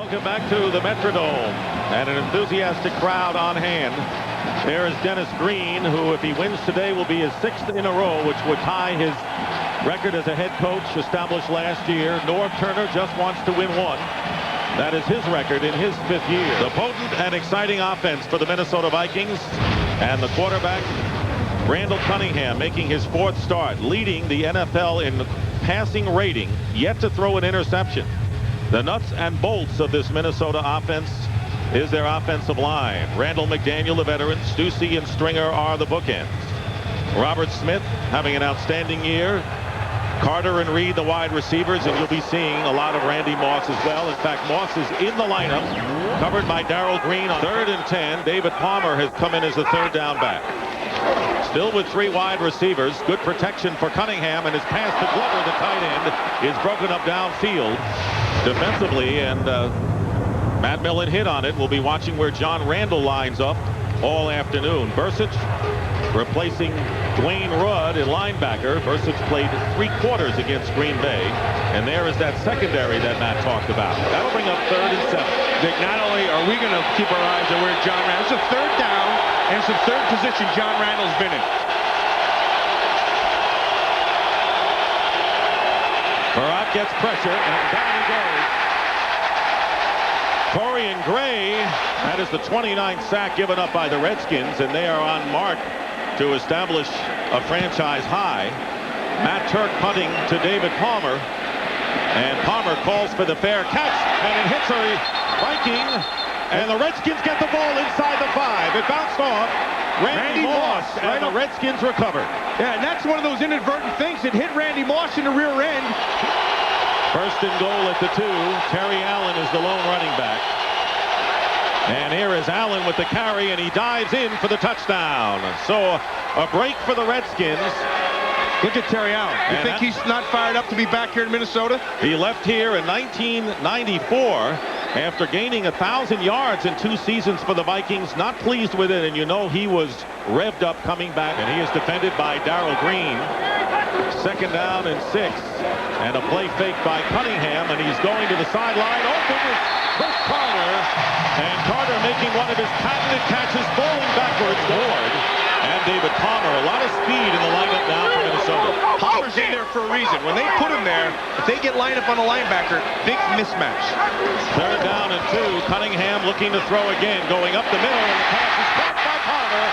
Welcome back to the Metrodome and an enthusiastic crowd on hand. There is Dennis Green, who, if he wins today, will be his 6th in a row, which would tie his record as a head coach established last year. Norv Turner just wants to win one. That is his record in his 5th year. The potent and exciting offense for the Minnesota Vikings, and the quarterback, Randall Cunningham, making his 4th start, leading the NFL in passing rating, yet to throw an interception. The nuts and bolts of this Minnesota offense is their offensive line. Randall McDaniel, the veteran, Stussy and Stringer are the bookends. Robert Smith having an outstanding year. Carter and Reed, the wide receivers, and you'll be seeing a lot of Randy Moss as well. In fact, Moss is in the lineup, covered by Darrell Green on 3rd and 10. David Palmer has come in as the 3rd down back. Still with 3 wide receivers. Good protection for Cunningham, and his pass to Glover, the tight end, is broken up downfield defensively, and Matt Millen hit on it. We'll be watching where John Randall lines up all afternoon. Bursic replacing Dwayne Rudd at linebacker. Bursic played 3 quarters against Green Bay, and there is that secondary that Matt talked about. That'll bring up 3rd and 7. Dick, not only are we going to keep our eyes on where John Randall, it's a 3rd down, and it's the 3rd position John Randall's been in. Barat gets pressure, and down he goes. Torian Gray, that is the 29th sack given up by the Redskins, and they are on mark to establish a franchise high. Matt Turk punting to David Palmer, and Palmer calls for the fair catch, and it hits a Viking, and the Redskins get the ball inside the 5. It bounced off Randy Moss, and the Redskins recovered. Yeah, and that's one of those inadvertent things. It hit Randy Moss in the rear end. 1st and goal at the 2. Terry Allen is the lone running back. And here is Allen with the carry, and he dives in for the touchdown. So a break for the Redskins. Look at Terry Allen. You think he's not fired up to be back here in Minnesota? He left here in 1994 after gaining 1,000 yards in 2 seasons for the Vikings. Not pleased with it, and you know he was revved up coming back, and he is defended by Darrell Green. 2nd down and 6, and a play fake by Cunningham, and he's going to the sideline. Open is Chris Carter, and Carter making one of his patented catches, falling backwards, Ward, and David Palmer. A lot of speed in the lineup now for Minnesota. Palmer's in there for a reason. When they put him there, if they get lined up on a linebacker, big mismatch. 3rd down and 2. Cunningham looking to throw again, going up the middle, and the pass is caught by Palmer.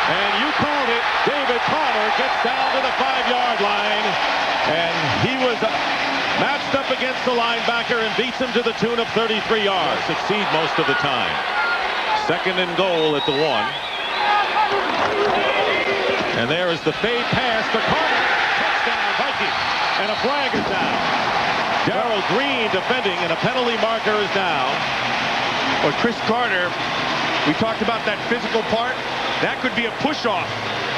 And you called it. David Palmer gets down to the 5-yard line, and he was matched up against the linebacker and beats him to the tune of 33 yards. Succeed most of the time. 2nd and goal at the 1. And there is the fade pass to Carter. Touchdown Vikings, and a flag is down. Darrell Green defending, and a penalty marker is down. Well, Chris Carter, we talked about that physical part. That could be a push-off,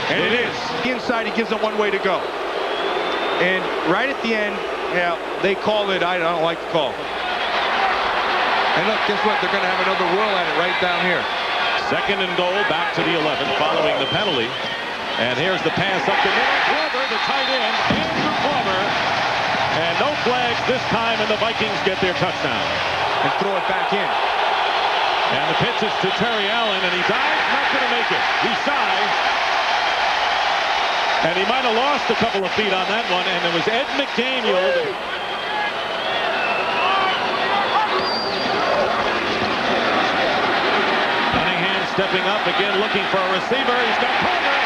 and it is. Inside, he gives them one way to go. And right at the end, yeah, they call it, I don't like the call. And look, guess what? They're going to have another whirl at it right down here. 2nd and goal, back to the 11 following the penalty. And here's the pass up the middle. Glover, the tight end, Andrew Glover. And no flags this time, and the Vikings get their touchdown. And throw it back in. And the pitch is to Terry Allen, and he dives, not going to make it. He's shy. And he might have lost a couple of feet on that one, and it was Ed McDaniel. Cunningham stepping up again, looking for a receiver. He's got Carter.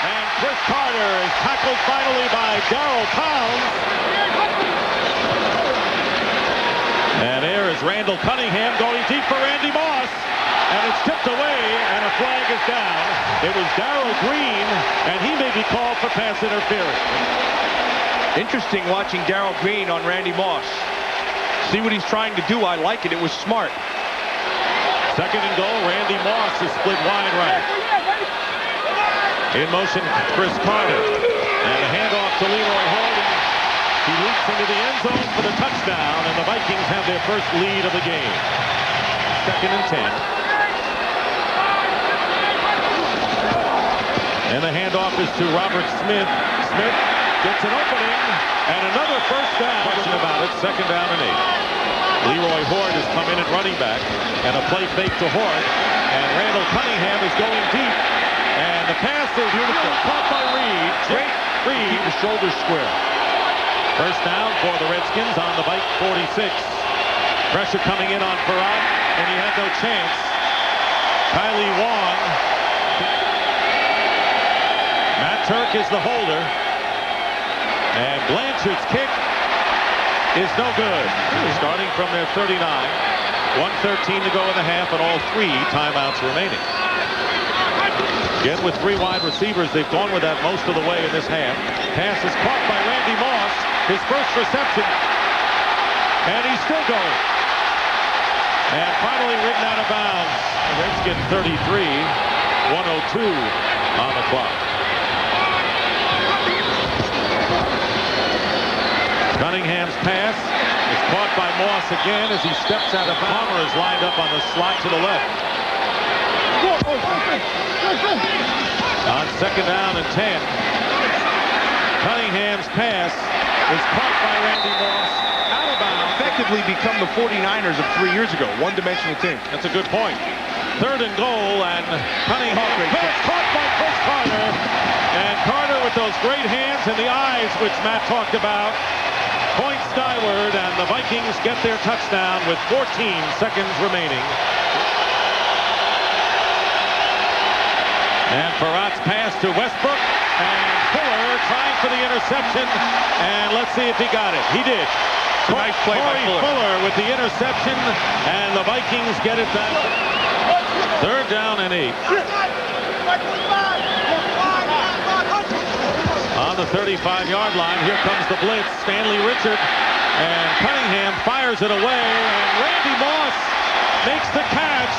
And Chris Carter is tackled finally by Darrell Pounds. And there is Randall Cunningham going deep for Randy Moss. And it's tipped away, and a flag is down. It was Darrell Green, and he may be called for pass interference. Interesting watching Darrell Green on Randy Moss. See what he's trying to do. I like it. It was smart. 2nd and goal. Randy Moss is split wide right. In motion, Chris Carter. And a handoff to Leroy Horton. He leaps into the end zone for the touchdown, and the Vikings have their first lead of the game. 2nd and 10. And the handoff is to Robert Smith. Smith gets an opening, and another first down. Question about it. 2nd down and 8. Leroy Horde has come in at running back, and a play fake to Horde, and Randall Cunningham is going deep, and the pass is beautiful, caught by Reed. Great Reed. Keep the shoulders square. First down for the Redskins on the Vike 46. Pressure coming in on Farad, and he had no chance. Kylie Wong. Matt Turk is the holder. And Blanchard's kick is no good. Starting from their 39. 1:13 to go in the half, and all 3 timeouts remaining. Again, with 3 wide receivers, they've gone with that most of the way in this half. Pass is caught by Randy Moss. His first reception. And he's still going. And finally ridden out of bounds. Redskin 33. 1:02 on the clock. Cunningham's pass is caught by Moss again as he steps out of bounds. Palmer is lined up on the slot to the left. On second down and 10. Cunningham's pass is caught by Randy Moss. Out of bounds. Effectively become the 49ers of 3 years ago. One-dimensional team. That's a good point. Third and goal, and Cunningham pass caught by Chris Carter. And Carter with those great hands and the eyes, which Matt talked about, points skyward, and the Vikings get their touchdown with 14 seconds remaining. And Farrat's pass to Westbrook, and Fuller trying for the interception, and let's see if he got it. He did. Nice play by Fuller with the interception, and the Vikings get it back. Third down and 8. On the 35-yard line, here comes the blitz. Stanley Richard, and Cunningham fires it away, and Randy Moss makes the catch.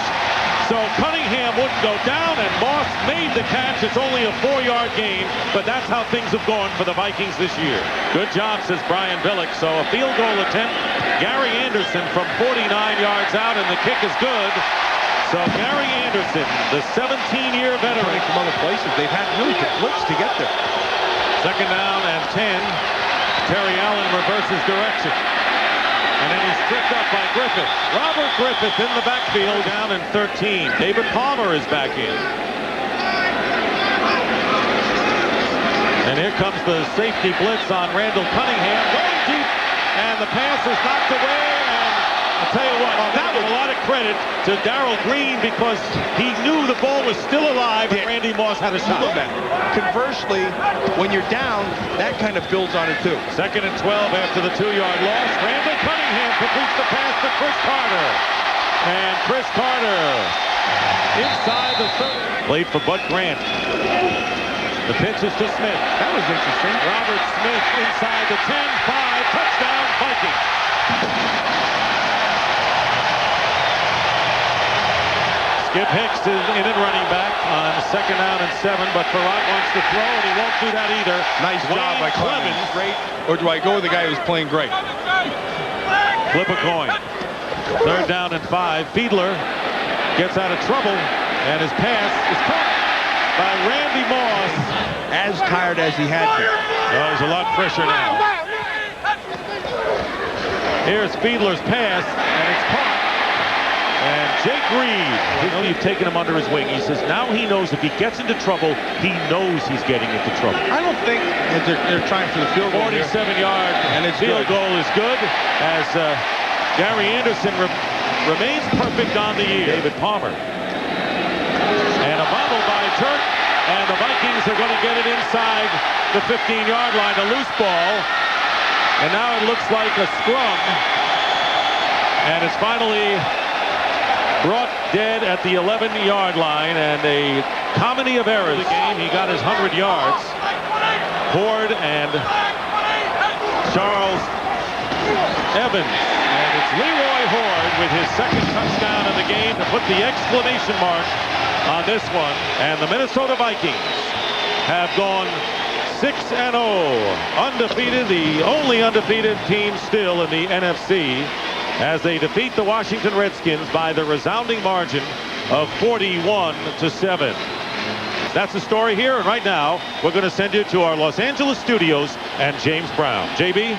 So Cunningham wouldn't go down, and Moss made the catch. It's only a 4-yard gain, but that's how things have gone for the Vikings this year. Good job, says Brian Billick. So a field goal attempt. Gary Anderson from 49 yards out, and the kick is good. So Gary Anderson, the 17-year veteran. From other places, they've had really to blitz to get there. Second down and 10. Terry Allen reverses direction. And then he's tripped up by Griffith. Robert Griffith in the backfield, down in 13. David Palmer is back in. And here comes the safety blitz on Randall Cunningham. Going deep, and the pass is knocked away. And I'll tell you what, that was a lot of credit to Darrell Green, because he knew the ball was still alive and Randy Moss had a shot. Conversely, when you're down, that kind of builds on it too. Second and 12 after the 2-yard loss. Randall Cunningham completes the pass to Chris Carter. And Chris Carter inside the 30. Played for Bud Grant. The pitch is to Smith. That was interesting. Robert Smith inside the 10-5. Touchdown Vikings. Skip Hicks is in at running back on second down and 7, but Farad wants to throw, and he won't do that either. Nice job by Clemens. Great. Or do I go with the guy who's playing great? Flip a coin. Third down and 5. Fiedler gets out of trouble, and his pass is caught by Randy Moss. As tired as he had been. Oh, he's a lot fresher now. Here's Fiedler's pass, and it's caught. And Jake Reed, you've taken him under his wing. He says now he knows if he gets into trouble, he knows he's getting into trouble. I don't think that they're trying for the field goal. 47-yard and it's field goal is good as Gary Anderson remains perfect on the year. David Palmer. And a bobble by Turk, and the Vikings are going to get it inside the 15-yard line, a loose ball. And now it looks like a scrum. And it's finally brought dead at the 11-yard line, and a comedy of errors. The game, he got his 100 yards. Horde and Charles Evans, and it's Leroy Horde with his second touchdown of the game to put the exclamation mark on this one. And the Minnesota Vikings have gone 6-0, undefeated, the only undefeated team still in the NFC, as they defeat the Washington Redskins by the resounding margin of 41-7. That's the story here, and right now we're going to send you to our Los Angeles studios and James Brown. JB?